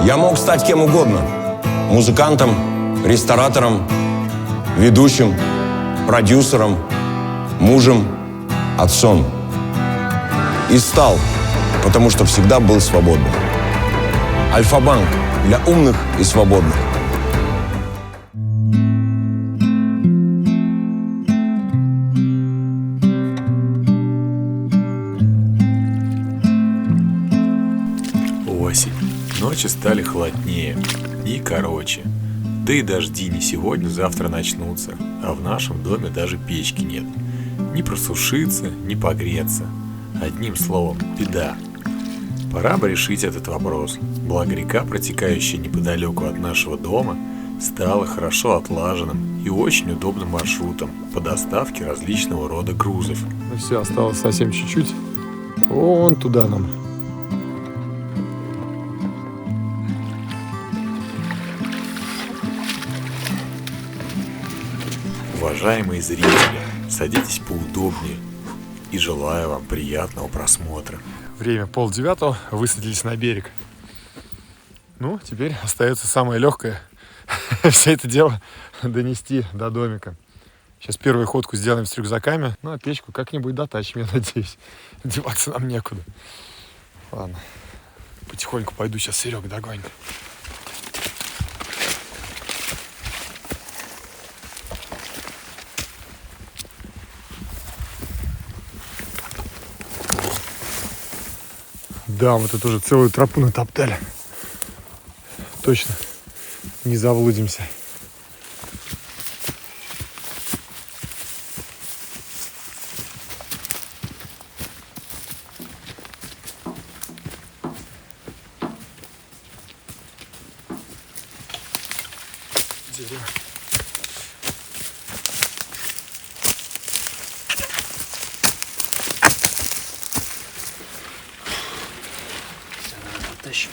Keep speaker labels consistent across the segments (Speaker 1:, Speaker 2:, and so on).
Speaker 1: Я мог стать кем угодно. Музыкантом, ресторатором, ведущим, продюсером, мужем, отцом. И стал, потому что всегда был свободным. Альфа-банк для умных и свободных.
Speaker 2: Осень. Ночи стали холоднее и короче. Да и дожди не сегодня, завтра начнутся. А в нашем доме даже печки нет. Ни просушиться, ни погреться. Одним словом, беда. Пора бы решить этот вопрос. Благо река, протекающая неподалеку от нашего дома, стала хорошо отлаженным и очень удобным маршрутом по доставке различного рода грузов.
Speaker 3: Ну все, осталось совсем чуть-чуть. Вон туда нам.
Speaker 2: Уважаемые зрители, садитесь поудобнее и желаю вам приятного просмотра.
Speaker 3: Время 8:30, высадились на берег. Ну, теперь остается самое легкое. Все это дело донести до домика. Сейчас первую ходку сделаем с рюкзаками. Ну, а печку как-нибудь дотащим, я надеюсь. Деваться нам некуда. Ладно, потихоньку пойду, сейчас Серега догонит. Да, вот это уже целую тропу натоптали. Точно не заблудимся. Дерево.
Speaker 4: Тащим.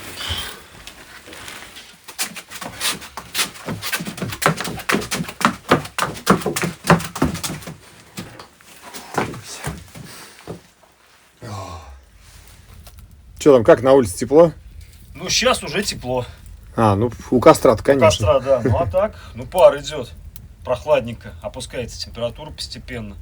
Speaker 3: Что там, как на улице, тепло?
Speaker 4: Ну, сейчас уже тепло.
Speaker 3: А, ну у костра-то, конечно.
Speaker 4: Костра, да. Ну, а так, ну, пар идет. Прохладненько. Опускается температура постепенно.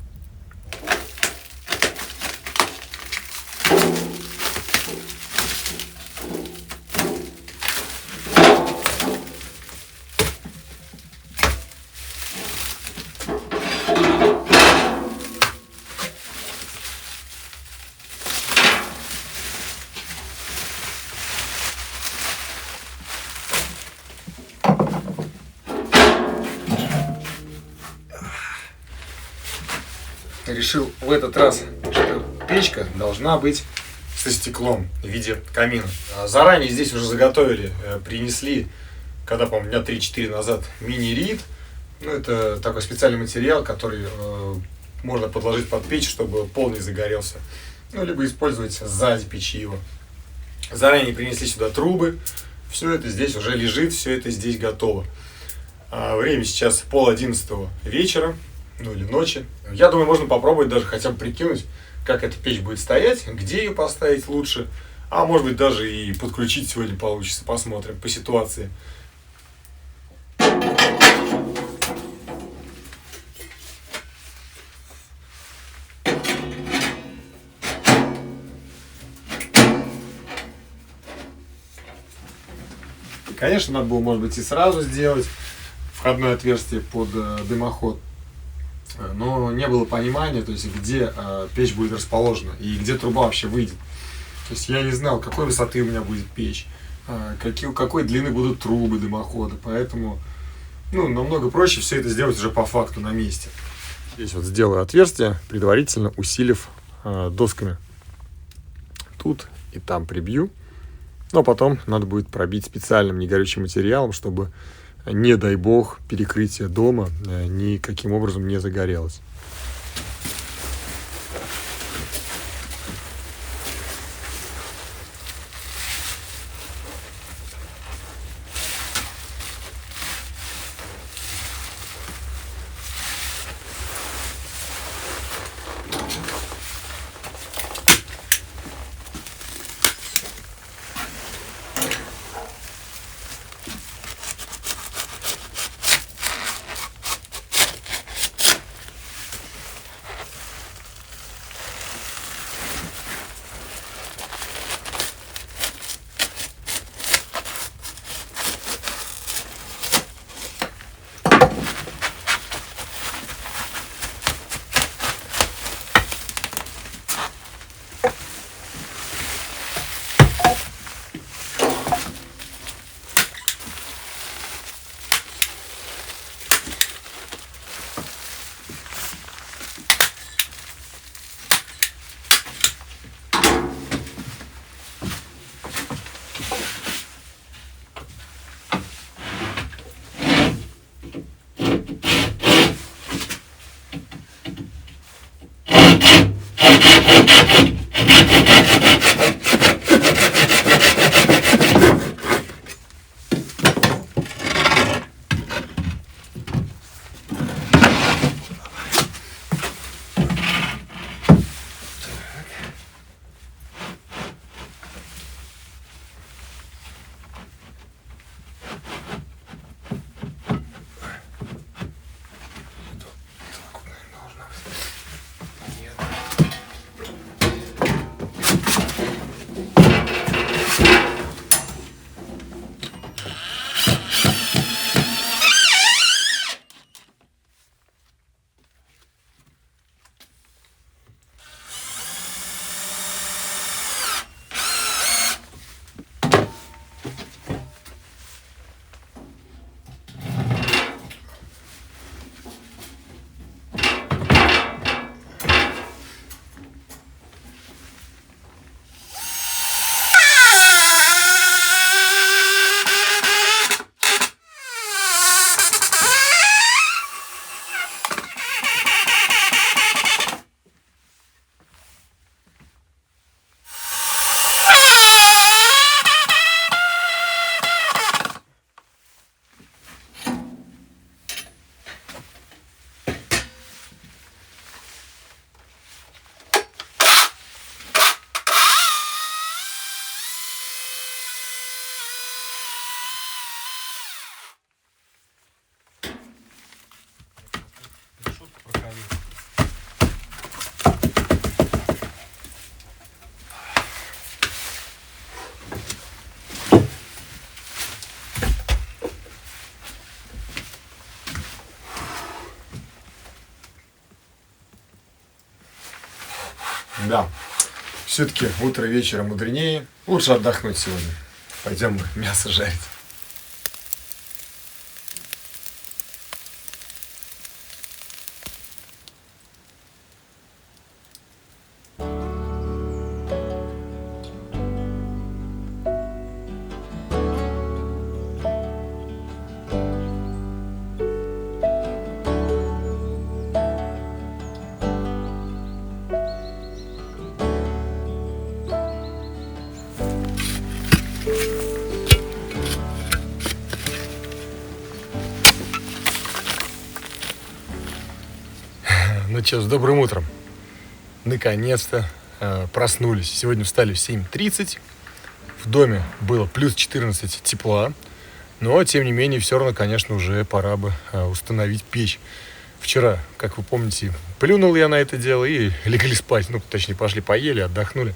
Speaker 3: Решил в этот раз, что печка должна быть со стеклом в виде камина. Заранее здесь уже заготовили, принесли, когда, по-моему, дня 3-4 назад, мини-рид. Ну, это такой специальный материал, который можно подложить под печь, чтобы пол не загорелся. Ну, либо использовать сзади печи его. Заранее принесли сюда трубы. Все это здесь уже лежит, все это здесь готово. Время сейчас 10:30 вечера. Ну или ночи. Я думаю, можно попробовать даже хотя бы прикинуть, как эта печь будет стоять, где ее поставить лучше. А может быть даже и подключить сегодня получится. Посмотрим по ситуации. Конечно, надо было, может быть, и сразу сделать входное отверстие под дымоход. Но не было понимания, то есть где печь будет расположена и где труба вообще выйдет. То есть я не знал, какой высоты у меня будет печь, какой длины будут трубы дымохода, поэтому намного проще все это сделать уже по факту на месте. Здесь вот сделаю отверстие, предварительно усилив досками. Тут и там прибью, но потом надо будет пробить специальным негорючим материалом, чтобы, не дай бог, перекрытие дома никаким образом не загорелось. Да, все-таки утро вечера мудренее. Лучше отдохнуть сегодня. Пойдем мясо жарить. Ну что, с добрым утром. Наконец-то проснулись. Сегодня встали в 7:30. В доме было плюс 14 тепла. Но, тем не менее, все равно, конечно, уже пора бы установить печь. Вчера, как вы помните, плюнул я на это дело и легли спать. Ну, точнее, пошли поели, отдохнули.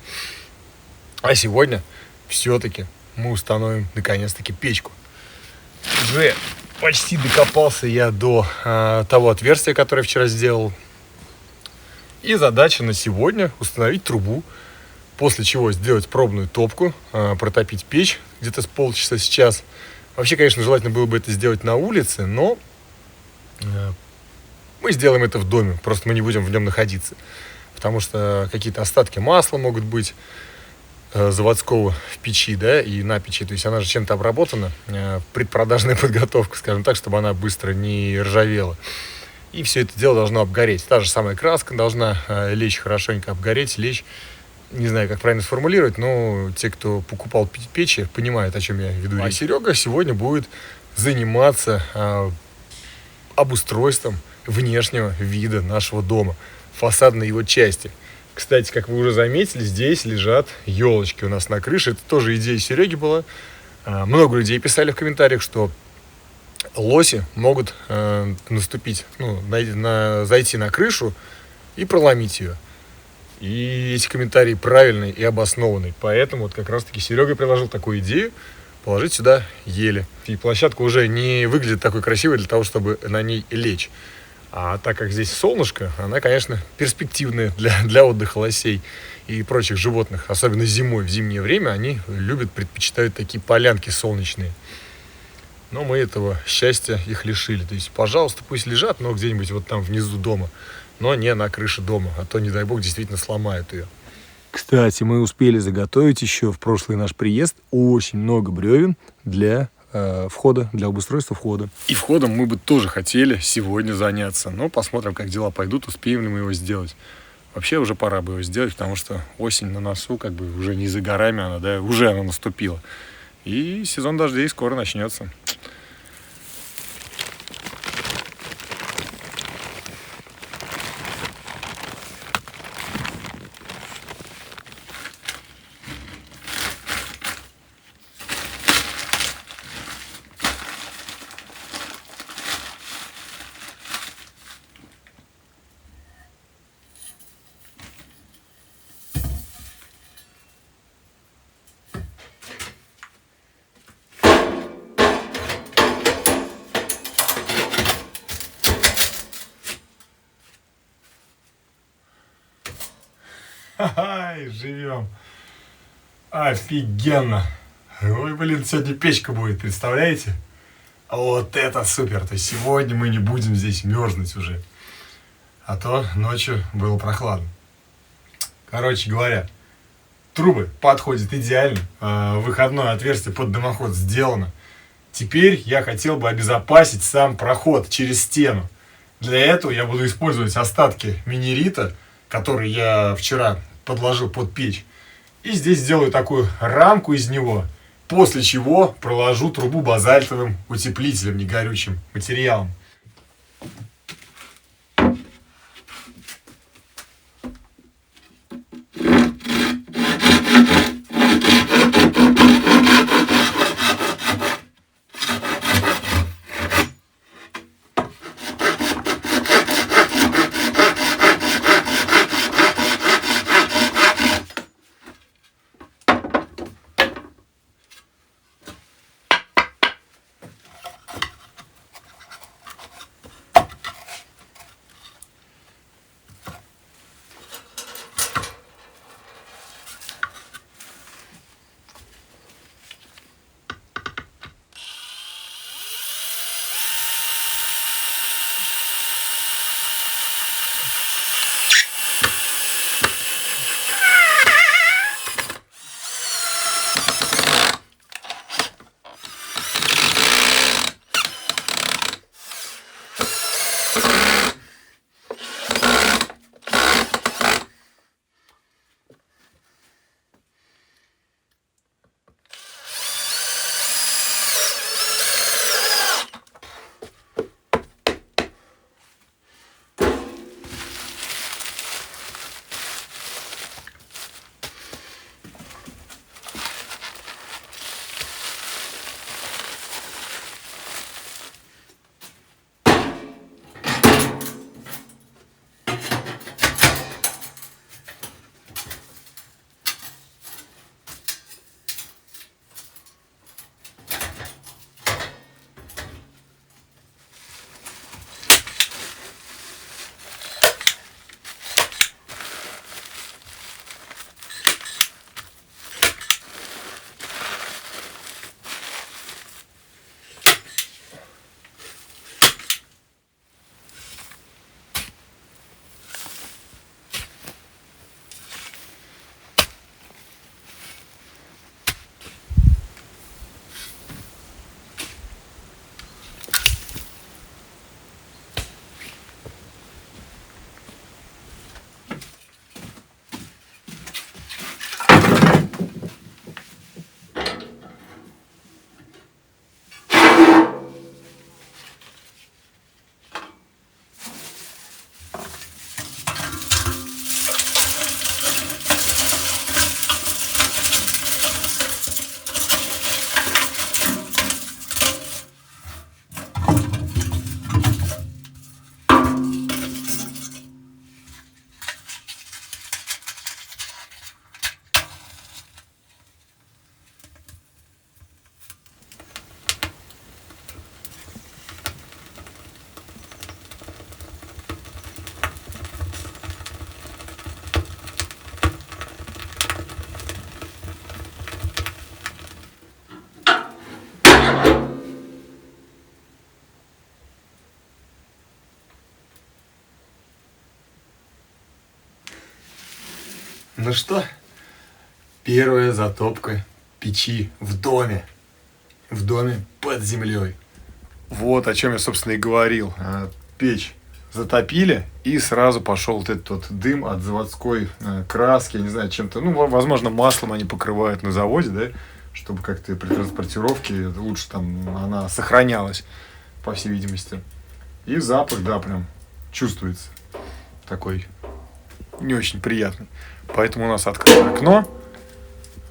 Speaker 3: А сегодня все-таки мы установим, наконец-таки, печку. Уже почти докопался я до того отверстия, которое вчера сделал. И задача на сегодня установить трубу, после чего сделать пробную топку, протопить печь где-то с полчаса с час. Вообще, конечно, желательно было бы это сделать на улице, но мы сделаем это в доме, просто мы не будем в нем находиться, потому что какие-то остатки масла могут быть заводского в печи, да, и на печи, то есть она же чем-то обработана, предпродажная подготовка, скажем так, чтобы она быстро не ржавела. И все это дело должно обгореть. Та же самая краска должна лечь хорошенько, обгореть, лечь. Не знаю, как правильно сформулировать, но те, кто покупал печи, понимают, о чем я веду. А Серега сегодня будет заниматься обустройством внешнего вида нашего дома, фасадной его части. Кстати, как вы уже заметили, здесь лежат елочки у нас на крыше. Это тоже идея Сереги была. Много людей писали в комментариях, что лоси могут наступить, зайти на крышу и проломить ее. И эти комментарии правильные и обоснованные. Поэтому вот как раз-таки Серега предложил такую идею положить сюда ели. И площадка уже не выглядит такой красивой для того, чтобы на ней лечь. А так как здесь солнышко, она, конечно, перспективная для отдыха лосей и прочих животных. Особенно зимой, в зимнее время они предпочитают такие полянки солнечные. Но мы этого счастья их лишили. То есть, пожалуйста, пусть лежат, но где-нибудь вот там внизу дома. Но не на крыше дома, а то, не дай бог, действительно сломают ее. Кстати, мы успели заготовить еще в прошлый наш приезд очень много бревен для входа, для обустройства входа. И входом мы бы тоже хотели сегодня заняться. Но посмотрим, как дела пойдут, успеем ли мы его сделать. Вообще уже пора бы его сделать, потому что осень на носу, как бы уже не за горами она, да, уже она наступила. И сезон дождей скоро начнется. Ай, живем. Офигенно. Ой, блин, сегодня печка будет, представляете? Вот это супер. То есть сегодня мы не будем здесь мерзнуть уже. А то ночью было прохладно. Короче говоря, трубы подходят идеально. Выходное отверстие под дымоход сделано. Теперь я хотел бы обезопасить сам проход через стену. Для этого я буду использовать остатки минерита, который я вчера подложил под печь. И здесь сделаю такую рамку из него, после чего проложу трубу базальтовым утеплителем, негорючим материалом. Ну что, первая затопка печи в доме. В доме под землей. Вот о чем я, собственно, и говорил. Печь затопили, и сразу пошел вот этот вот дым от заводской краски, я не знаю, чем-то, ну, возможно, маслом они покрывают на заводе, да, чтобы как-то при транспортировке лучше там она сохранялась, по всей видимости. И запах, да, прям чувствуется такой не очень приятный. Поэтому у нас открыто окно.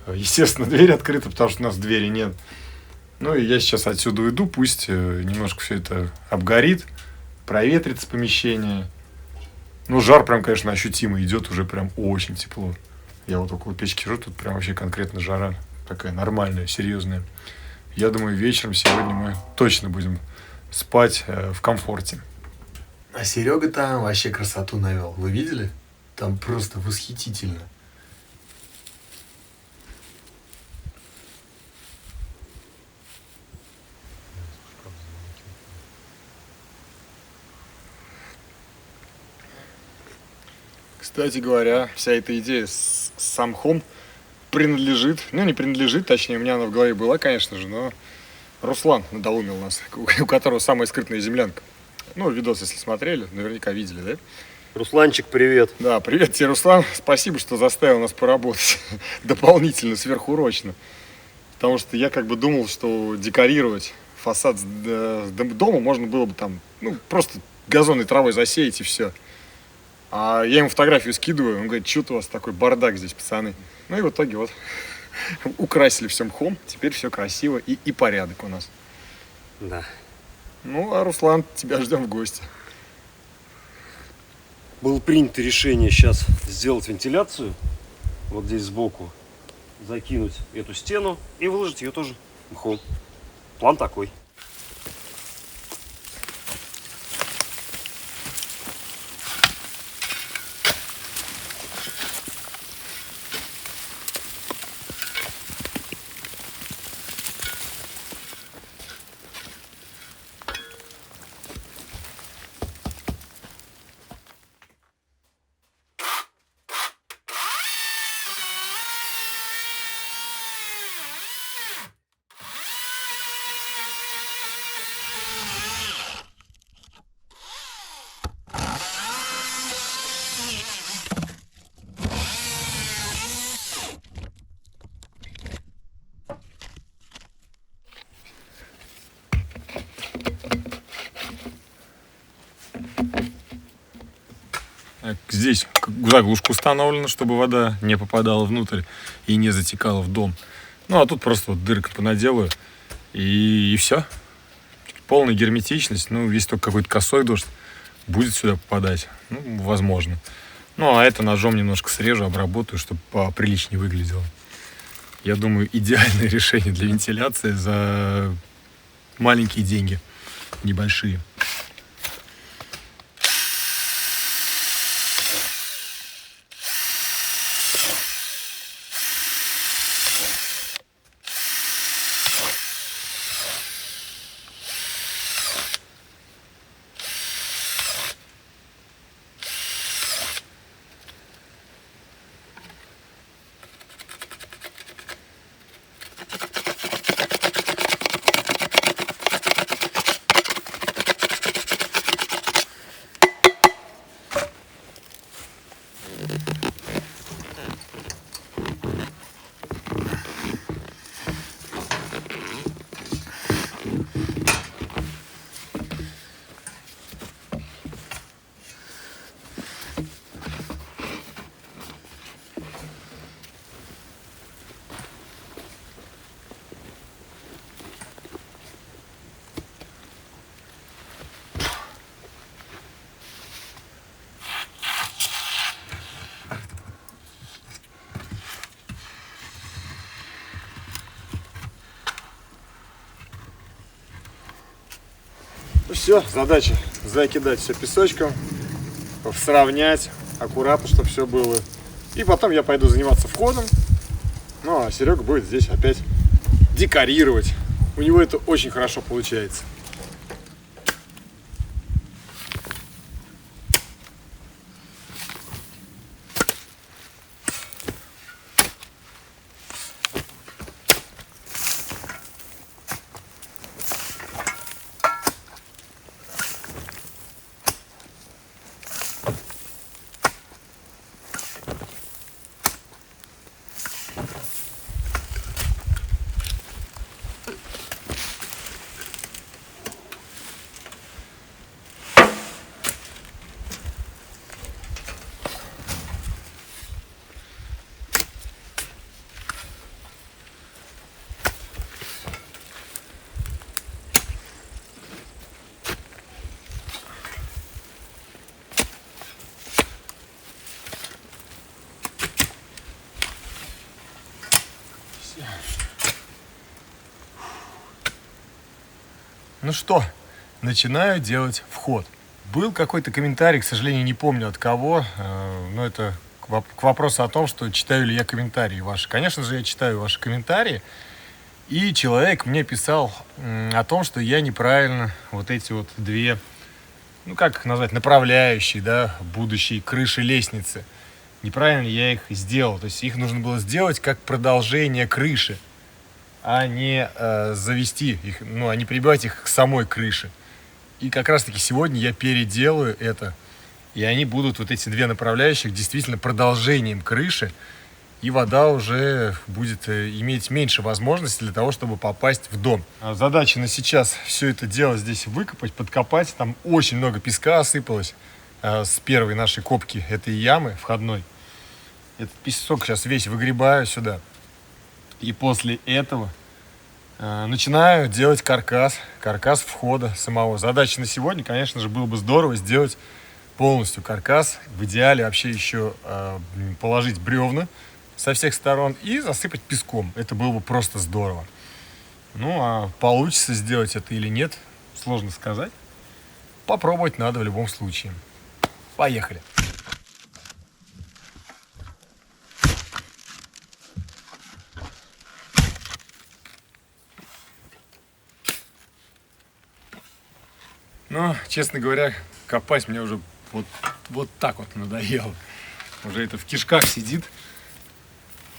Speaker 3: Естественно, дверь открыта, потому что у нас двери нет. Ну и я сейчас отсюда уйду, пусть немножко все это обгорит, проветрится помещение. Ну, жар прям, конечно, ощутимо идет, уже прям очень тепло. Я вот около печки хожу, тут прям вообще конкретно жара такая нормальная, серьезная. Я думаю, вечером сегодня мы точно будем спать в комфорте. А Серега там вообще красоту навел. Вы видели? Там просто восхитительно. Кстати говоря, вся эта идея с самхом принадлежит, ну не принадлежит, точнее, у меня она в голове была, конечно же, но Руслан надоумил нас, у которого самая скрытная землянка. Ну, видос, если смотрели, наверняка видели, да?
Speaker 5: Русланчик, привет.
Speaker 3: Да, привет тебе, Руслан. Спасибо, что заставил нас поработать дополнительно, сверхурочно. Потому что я как бы думал, что декорировать фасад дома можно было бы там, ну, просто газонной травой засеять и все. А я ему фотографию скидываю, он говорит, что-то у вас такой бардак здесь, пацаны. Ну и в итоге вот украсили все мхом, теперь все красиво и порядок у нас.
Speaker 5: Да.
Speaker 3: Ну, а Руслан, тебя ждем в гости.
Speaker 5: Было принято решение сейчас сделать вентиляцию вот здесь сбоку, закинуть эту стену и выложить ее тоже мхом. План такой.
Speaker 3: Здесь заглушка установлена, чтобы вода не попадала внутрь и не затекала в дом. Ну, а тут просто вот дырка понаделаю, и все. Полная герметичность. Ну, если только какой-то косой дождь будет сюда попадать, ну, возможно. Ну, а это ножом немножко срежу, обработаю, чтобы поприличнее выглядело. Я думаю, идеальное решение для вентиляции за маленькие деньги, небольшие. Ну все, задача закидать все песочком, сравнять аккуратно, чтобы все было. И потом я пойду заниматься входом. Ну а Серега будет здесь опять декорировать. У него это очень хорошо получается. Ну что, начинаю делать вход. Был какой-то комментарий, к сожалению, не помню от кого, но это к вопросу о том, что читаю ли я комментарии ваши. Конечно же, я читаю ваши комментарии, и человек мне писал о том, что я неправильно вот эти вот две, ну как их назвать, направляющие, да, будущей крыши лестницы. Неправильно я их сделал, то есть их нужно было сделать как продолжение крыши, а не завести их, ну, а не прибивать их к самой крыше. И как раз-таки сегодня я переделаю это, и они будут, вот эти две направляющих, действительно продолжением крыши, и вода уже будет иметь меньше возможностей для того, чтобы попасть в дом. Задача на сейчас все это дело здесь выкопать, подкопать. Там очень много песка осыпалось с первой нашей копки этой ямы входной. Этот песок сейчас весь выгребаю сюда. И после этого начинаю делать каркас входа самого. Задача на сегодня, конечно же, было бы здорово сделать полностью каркас. В идеале вообще еще положить бревна со всех сторон и засыпать песком. Это было бы просто здорово. Ну, а получится сделать это или нет, сложно сказать. Попробовать надо в любом случае. Поехали! Но, честно говоря, копать мне уже вот так вот надоело. Уже это в кишках сидит.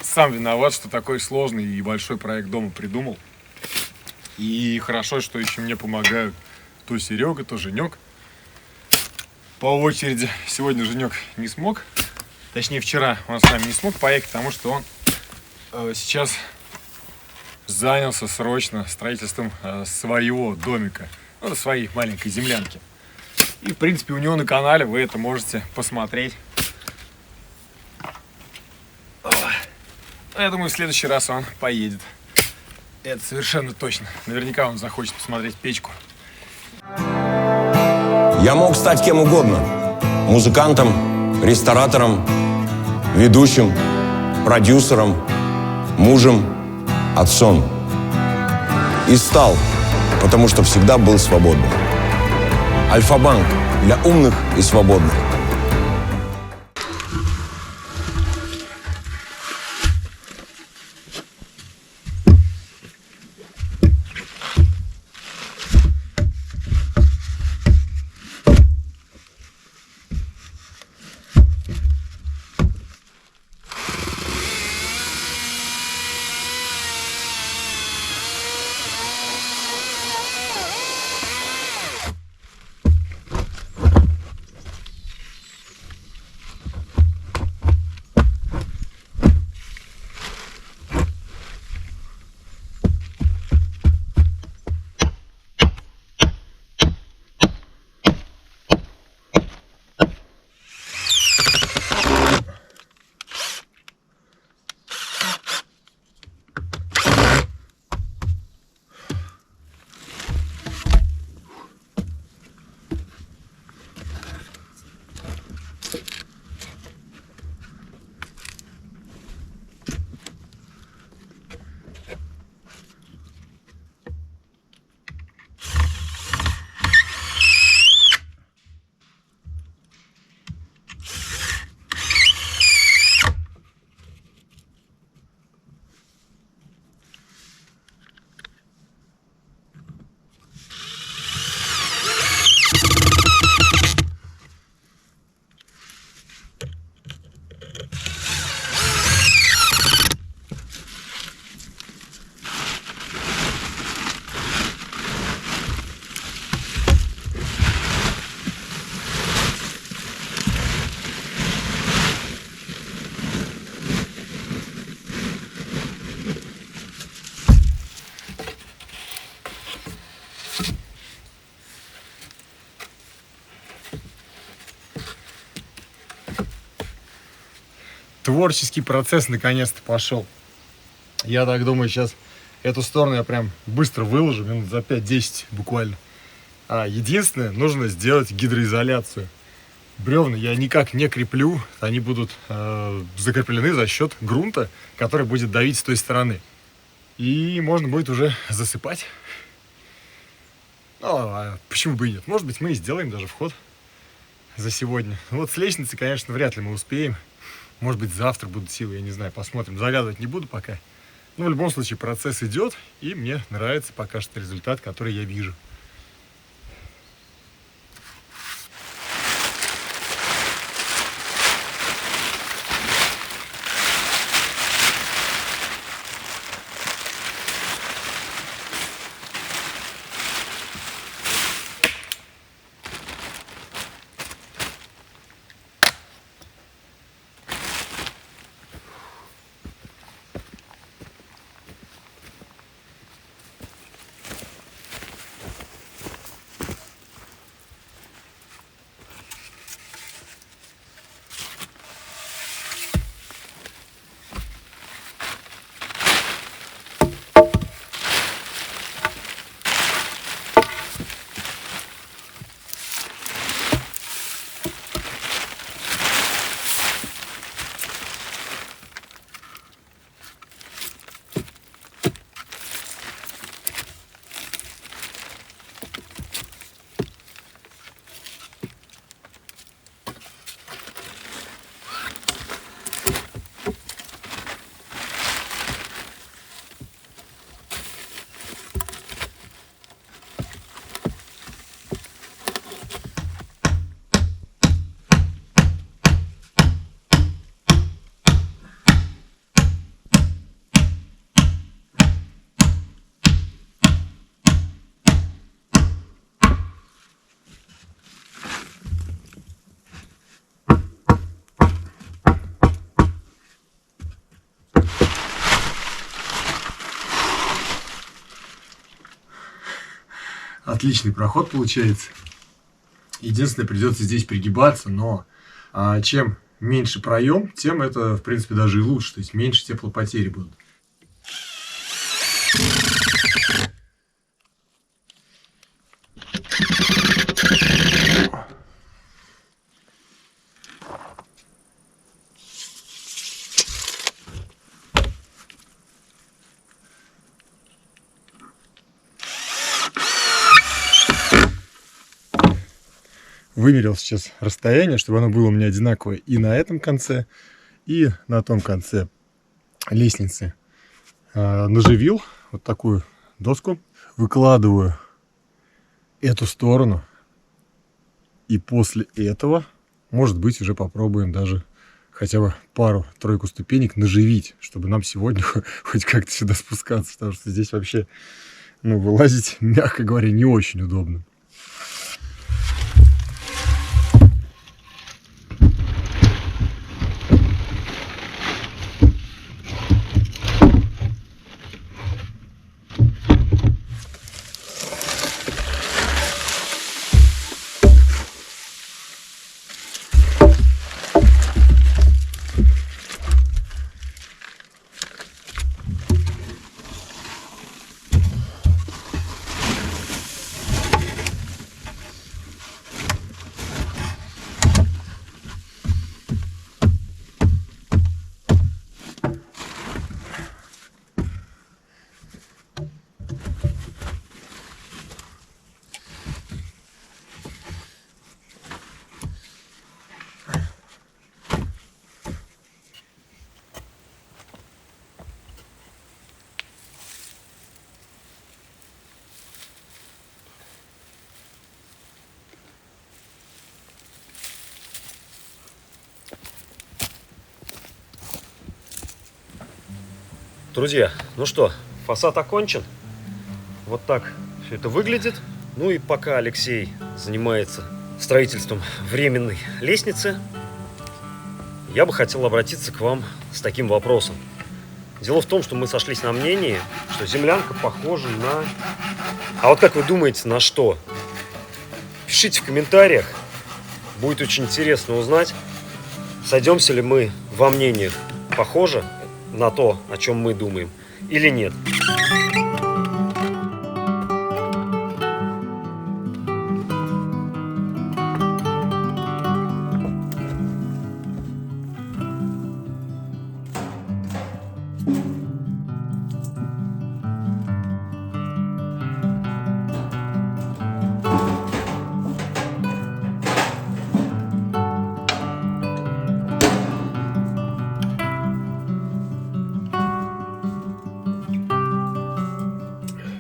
Speaker 3: Сам виноват, что такой сложный и большой проект дома придумал. И хорошо, что еще мне помогают то Серега, то Женек. По очереди. Сегодня Женек не смог. Точнее, вчера он с нами не смог поехать, потому что он сейчас занялся срочно строительством своего домика. Ну, своей маленькой землянки. И, в принципе, у него на канале вы это можете посмотреть. Я думаю, в следующий раз он поедет. Это совершенно точно. Наверняка он захочет посмотреть печку.
Speaker 1: Я мог стать кем угодно. Музыкантом, ресторатором, ведущим, продюсером, мужем, отцом. И стал, потому что всегда был свободным. Альфа-банк для умных и свободных.
Speaker 3: Творческий процесс наконец-то пошел. Я так думаю, сейчас эту сторону я прям быстро выложу, минут за 5-10 буквально. Единственное, нужно сделать гидроизоляцию. Бревна я никак не креплю, они будут закреплены за счет грунта, который будет давить с той стороны. И можно будет уже засыпать. Почему бы и нет? Может быть, мы и сделаем даже вход за сегодня. Вот с лестницы, конечно, вряд ли мы успеем. Может быть, завтра будут силы, я не знаю, посмотрим. Загадывать не буду пока. Но в любом случае процесс идет, и мне нравится пока что результат, который я вижу. Отличный проход получается. Единственное, придется здесь пригибаться, но чем меньше проем, тем это, в принципе, даже и лучше. То есть меньше теплопотери будут. Вымерил сейчас расстояние, чтобы оно было у меня одинаковое и на этом конце, и на том конце лестницы. Наживил вот такую доску, выкладываю эту сторону, и после этого, может быть, уже попробуем даже хотя бы пару-тройку ступенек наживить, чтобы нам сегодня хоть как-то сюда спускаться, потому что здесь вообще, вылазить, мягко говоря, не очень удобно.
Speaker 5: Друзья, ну что, фасад окончен. Вот так все это выглядит. Ну и пока Алексей занимается строительством временной лестницы, я бы хотел обратиться к вам с таким вопросом. Дело в том, что мы сошлись на мнении, что землянка похожа на... А вот как вы думаете, на что? Пишите в комментариях. Будет очень интересно узнать, сойдемся ли мы во мнениях. Похоже на то, о чем мы думаем, или нет.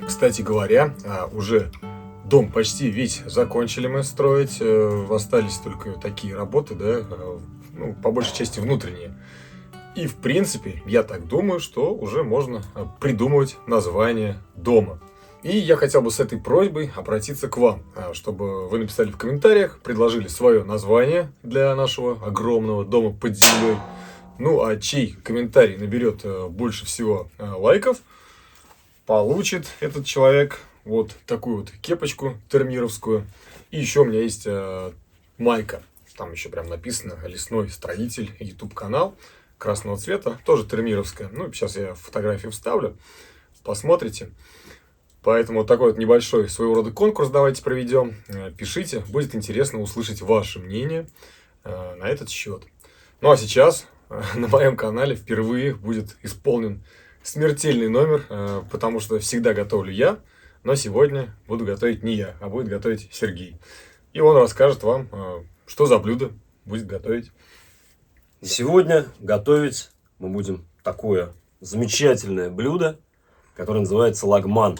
Speaker 3: Кстати говоря, уже дом почти весь закончили мы строить. Остались только такие работы, да, по большей части внутренние. И, в принципе, я так думаю, что уже можно придумывать название дома. И я хотел бы с этой просьбой обратиться к вам, чтобы вы написали в комментариях, предложили свое название для нашего огромного дома под землей. Ну, а чей комментарий наберет больше всего лайков, получит этот человек вот такую вот кепочку термировскую. И еще у меня есть майка. Там еще прям написано «Лесной строитель», YouTube-канал красного цвета, тоже термировская. Ну, сейчас я фотографию вставлю, посмотрите. Поэтому вот такой вот небольшой своего рода конкурс давайте проведем. Пишите, будет интересно услышать ваше мнение на этот счет. Ну, а сейчас на моем канале впервые будет исполнен смертельный номер, потому что всегда готовлю я, но сегодня буду готовить не я, а будет готовить Сергей. И он расскажет вам, что за блюдо будет готовить.
Speaker 5: Сегодня готовить мы будем такое замечательное блюдо, которое называется лагман.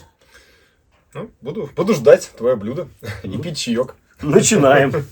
Speaker 3: Ну, буду ждать твое блюдо и пить чаек.
Speaker 5: Начинаем.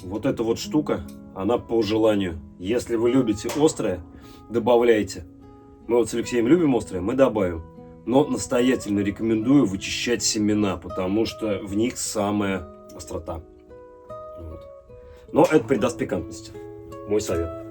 Speaker 5: вот эта вот штука, она по желанию. Если вы любите острое, добавляйте. Мы вот с Алексеем любим острое, мы добавим. Но настоятельно рекомендую вычищать семена, потому что в них самая острота. Вот. Но это придаст пикантности. Мой совет.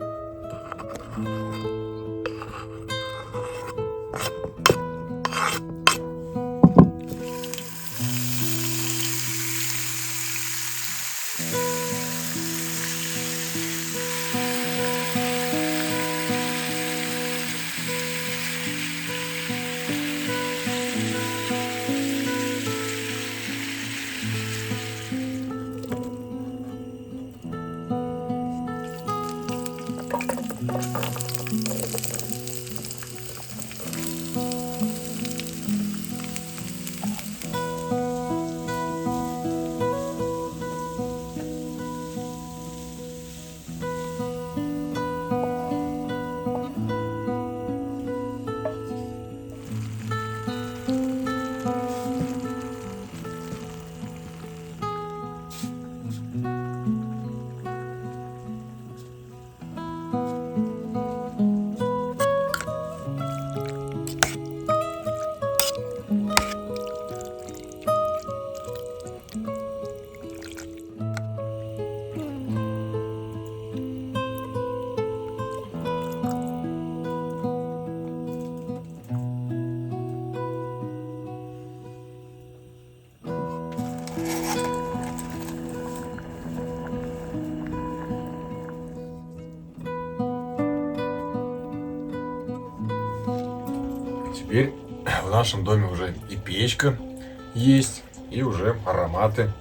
Speaker 3: Теперь в нашем доме уже и печка есть, и уже ароматы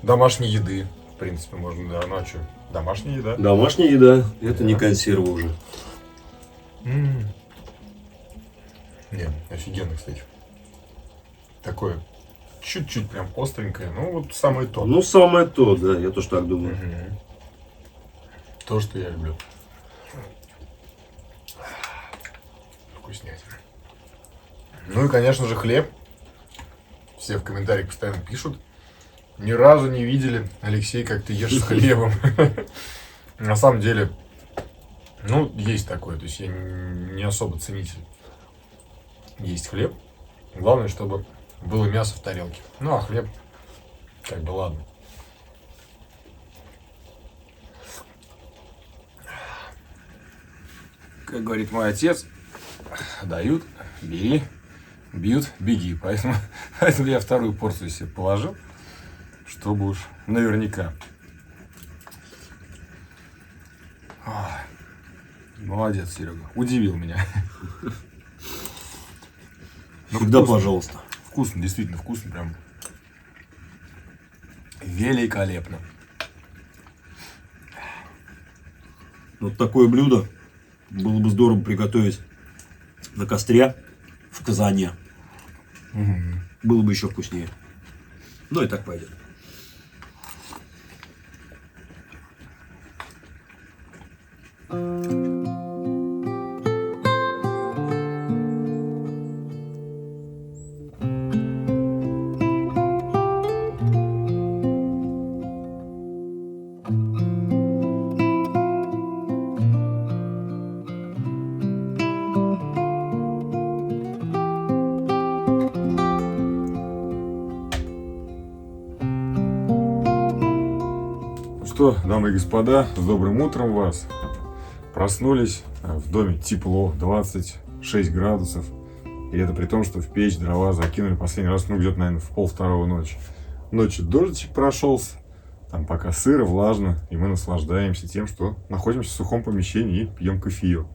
Speaker 3: домашней еды. В принципе, можно, да, ночью. Домашняя еда.
Speaker 5: Домашняя еда, это не консерва уже.
Speaker 3: Не, офигенно, кстати. Такое чуть-чуть прям остренькое, ну вот самое то.
Speaker 5: Ну, самое то, да, я тоже так думаю.
Speaker 3: То, что я люблю. Вкуснятина. Ну и, конечно же, хлеб. Все в комментариях постоянно пишут. Ни разу не видели, Алексей, как ты ешь с хлебом. На самом деле, ну, есть такое. То есть я не особо ценитель. Есть хлеб. Главное, чтобы было мясо в тарелке. Ну, а хлеб, как бы, ладно. Как говорит мой отец, дают, бери, бьют, беги. Поэтому я вторую порцию себе положил, чтобы уж наверняка. Молодец, Серега. Удивил меня.
Speaker 5: Всегда пожалуйста.
Speaker 3: Вкусно, действительно вкусно. Прям великолепно.
Speaker 5: Вот такое блюдо было бы здорово приготовить на костре в казане. Было бы еще вкуснее. Ну и так пойдет.
Speaker 3: Что, дамы и господа, с добрым утром вас. Проснулись, в доме тепло, 26 градусов. И это при том, что в печь дрова закинули последний раз, ну, где-то, наверное, в 1:30 ночи. Ночью дождичек прошелся, там пока сыро, влажно, и мы наслаждаемся тем, что находимся в сухом помещении и пьем кофеек.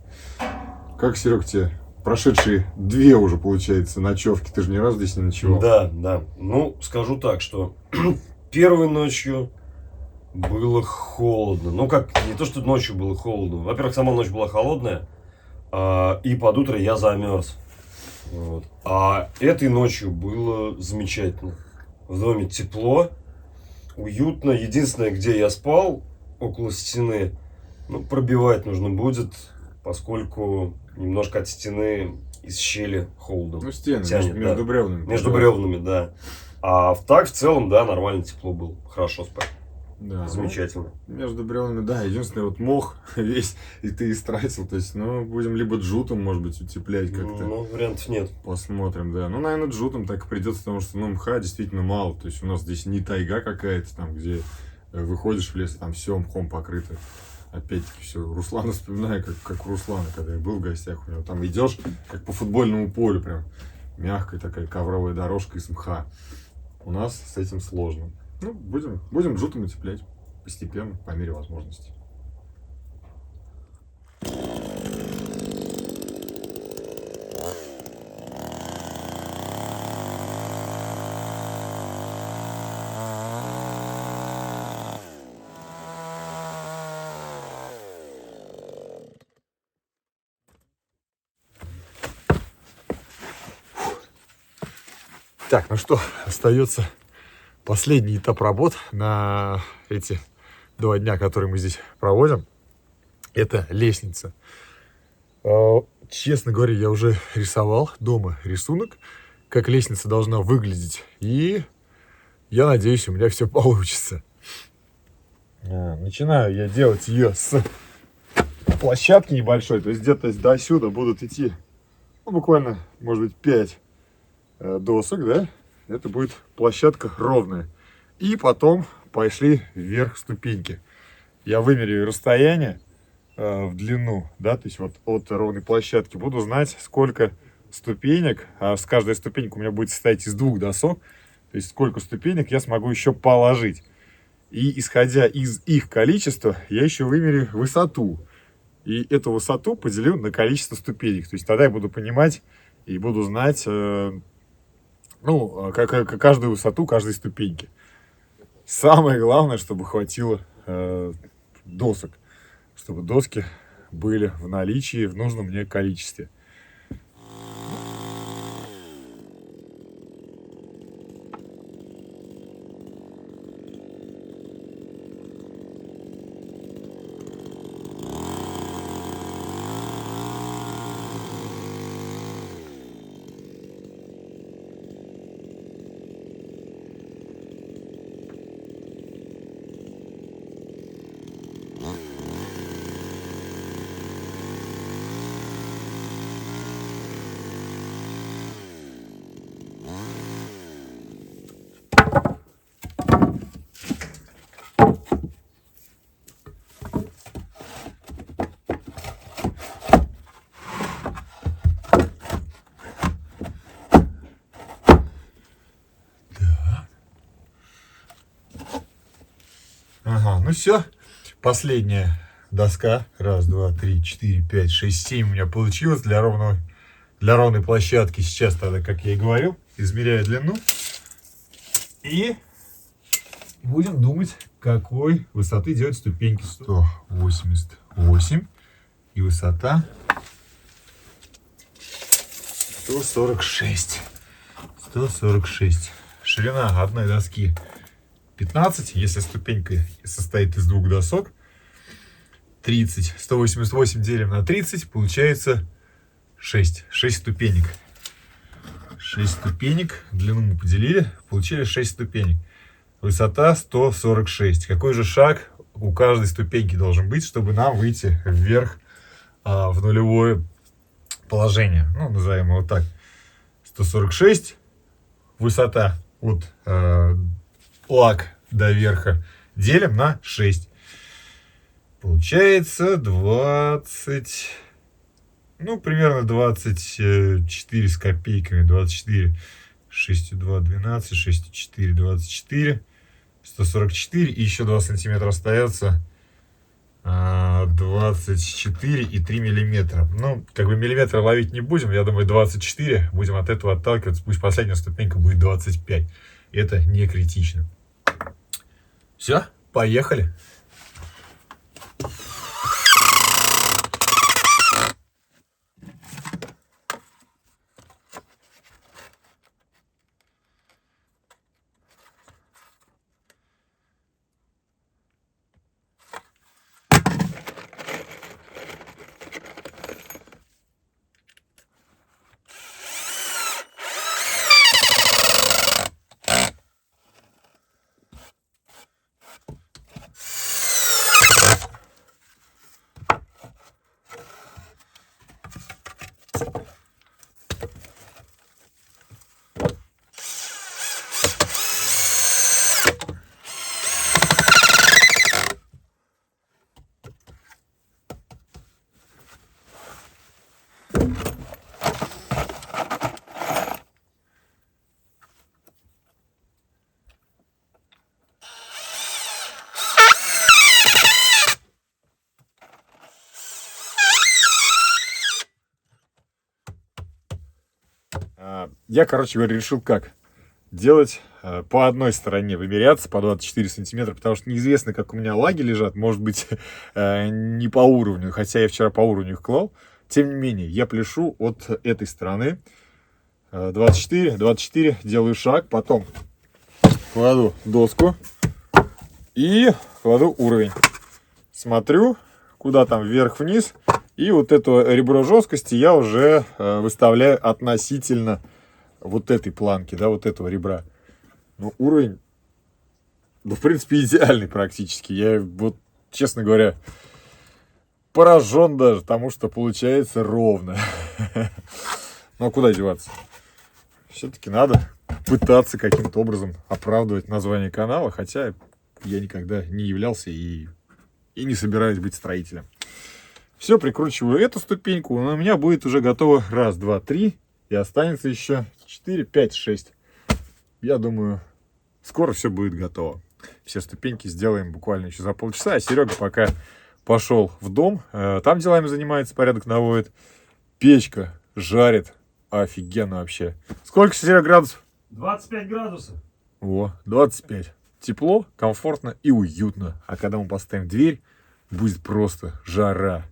Speaker 3: Как, Серег, тебе прошедшие 2 уже, получается, ночевки? Ты же ни разу здесь не ночевал.
Speaker 5: Да, да. Ну, скажу так, что первой ночью было холодно. Ну, как, не то, что ночью было холодно. Во-первых, сама ночь была холодная, и под утро я замерз. Вот. А этой ночью было замечательно. В доме тепло, уютно. Единственное, где я спал, около стены, ну, пробивать нужно будет, поскольку немножко от стены из щели холодом.
Speaker 3: Ну, стены,
Speaker 5: тянет,
Speaker 3: между бревнами.
Speaker 5: Между бревнами, да. А так, в целом, да, нормально тепло было. Хорошо спать.
Speaker 3: Да,
Speaker 5: Замечательно.
Speaker 3: Между бревнами, да, единственное, вот мох весь, и ты истратил, то есть, ну, будем либо джутом, может быть, утеплять как-то.
Speaker 5: Ну, вариантов нет.
Speaker 3: Посмотрим, да. Ну, наверное, джутом так и придется, потому что, ну, мха действительно мало, то есть у нас здесь не тайга какая-то там, где выходишь в лес, там все мхом покрыто. Опять-таки все, Руслана вспоминаю, как у Руслана, когда я был в гостях у него, там идешь, как по футбольному полю прям, мягкая такая ковровая дорожка из мха. У нас с этим сложно. Ну, будем джутом утеплять постепенно, по мере возможности. Так, ну что, остается последний этап работ на эти 2 дня, которые мы здесь проводим. Это лестница. Честно говоря, я уже рисовал дома рисунок, как лестница должна выглядеть. И я надеюсь, у меня все получится. Начинаю я делать ее с площадки небольшой. То есть где-то до сюда будут идти, ну, буквально, может быть, 5 досок, да? Это будет площадка ровная. И потом пошли вверх ступеньки. Я вымеряю расстояние в длину, да, то есть вот от ровной площадки. Буду знать, сколько ступенек, а с каждой ступеньки у меня будет состоять из 2 досок, то есть сколько ступенек я смогу еще положить. И исходя из их количества, я еще вымерю высоту. И эту высоту поделю на количество ступенек. То есть тогда я буду понимать и буду знать, ну, каждую высоту каждой ступеньки. Самое главное, чтобы хватило досок, чтобы доски были в наличии в нужном мне количестве. Ага, ну все. Последняя доска. 1, 2, 3, 4, 5, 6, 7 у меня получилось для ровной площадки. Сейчас тогда, как я и говорил, измеряю длину. И будем думать, какой высоты делать ступеньки. 188. И высота 146. 146. Ширина одной доски 15, если ступенька состоит из 2 досок. 30. 188 делим на 30, получается 6. 6 ступенек. 6 ступенек. Длину мы поделили, получили 6 ступенек. Высота 146. Какой же шаг у каждой ступеньки должен быть, чтобы нам выйти вверх в нулевое положение? Ну, назовем его так. 146. Высота от лак до верха делим на 6. Получается 20, ну, примерно 24 с копейками. 24. 6, 2, 12, 6, 4, 24. 144. И еще 2 сантиметра остается. 24 и 3 миллиметра. Ну, как бы миллиметры ловить не будем. Я думаю, 24. Будем от этого отталкиваться. Пусть последняя ступенька будет 25. Это не критично. Все, поехали. Я, короче говоря, решил как делать по одной стороне, вымеряться по 24 сантиметра, потому что неизвестно, как у меня лаги лежат, может быть, не по уровню, хотя я вчера по уровню их клал. Тем не менее, я пляшу от этой стороны 24, 24, делаю шаг, потом кладу доску и кладу уровень. Смотрю, куда там вверх-вниз, и вот это ребро жесткости я уже выставляю относительно вот этой планки, да, вот этого ребра. Ну, уровень, ну, в принципе, идеальный практически. Я вот, честно говоря, поражен даже тому, что получается ровно. Ну, а куда деваться? Все-таки надо пытаться каким-то образом оправдывать название канала, хотя я никогда не являлся и не собираюсь быть строителем. Все, прикручиваю эту ступеньку, у меня будет уже готово 1, 2, 3, и останется еще 4, 5, 6. Я думаю, скоро все будет готово. Все ступеньки сделаем буквально еще за полчаса, а Серега пока пошел в дом, там делами занимается, порядок наводит. Печка жарит, офигенно вообще. Сколько, Серега, градусов?
Speaker 4: 25 градусов.
Speaker 3: О, 25. Тепло, комфортно и уютно. А когда мы поставим дверь, будет просто жара.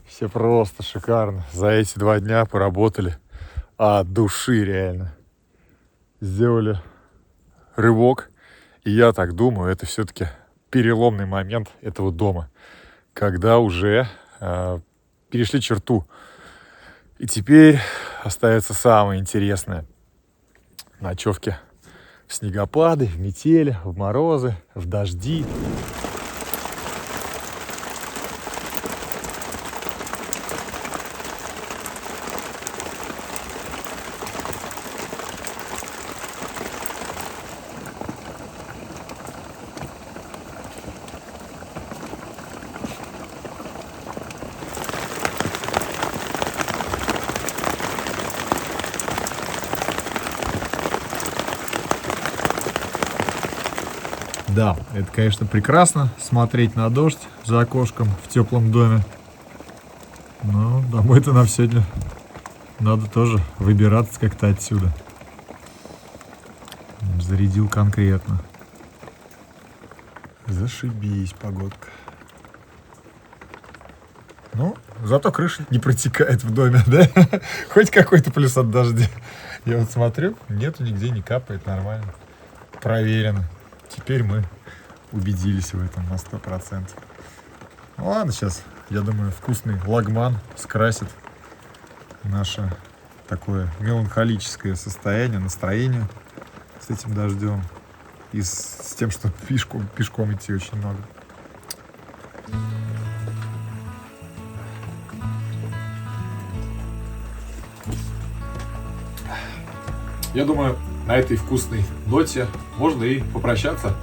Speaker 3: Все просто шикарно. За эти 2 дня поработали от души реально. Сделали рывок. И я так думаю, это все-таки переломный момент этого дома. Когда уже перешли черту. И теперь остается самое интересное. Ночевки в снегопады, в метели, в морозы, в дожди. Да, это, конечно, прекрасно смотреть на дождь за окошком в теплом доме. Но домой-то нам сегодня надо тоже выбираться как-то отсюда. Зарядил конкретно. Зашибись, погодка. Ну, зато крыша не протекает в доме, да? Хоть какой-то плюс от дождя. Я вот смотрю, нету нигде, не капает, нормально. Проверено. Теперь мы убедились в этом на 100%. Ну ладно, сейчас, я думаю, вкусный лагман скрасит наше такое меланхолическое состояние, настроение с этим дождем и с тем, что пешком идти очень много. Я думаю, на этой вкусной ноте можно и попрощаться.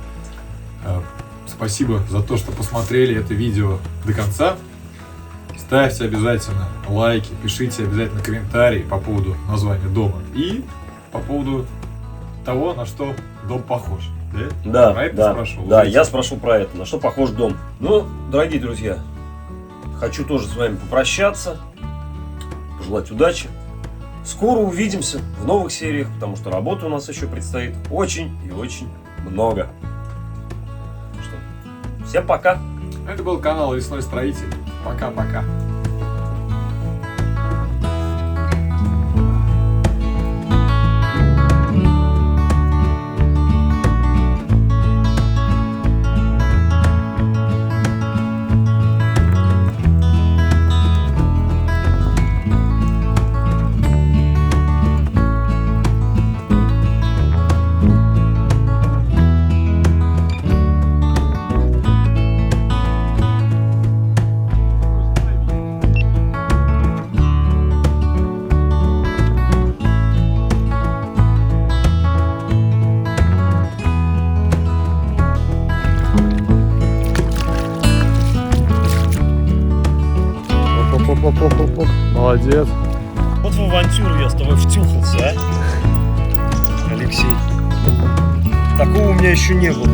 Speaker 3: Спасибо за то, что посмотрели это видео до конца. Ставьте обязательно лайки, пишите обязательно комментарии по поводу названия дома и по поводу того, на что дом похож.
Speaker 5: Да,
Speaker 3: Про это
Speaker 5: да,
Speaker 3: спрашивал,
Speaker 5: да,
Speaker 3: знаете?
Speaker 5: я спрошу про это, на что похож дом. Ну, дорогие друзья, хочу тоже с вами попрощаться, пожелать удачи. Скоро увидимся в новых сериях, потому что работы у нас еще предстоит очень и очень много. Что, всем пока!
Speaker 3: Это был канал Лесной Строитель. Пока-пока. Молодец.
Speaker 4: Вот в авантюру я с тобой втюхался, а? Алексей. Такого у меня еще не было.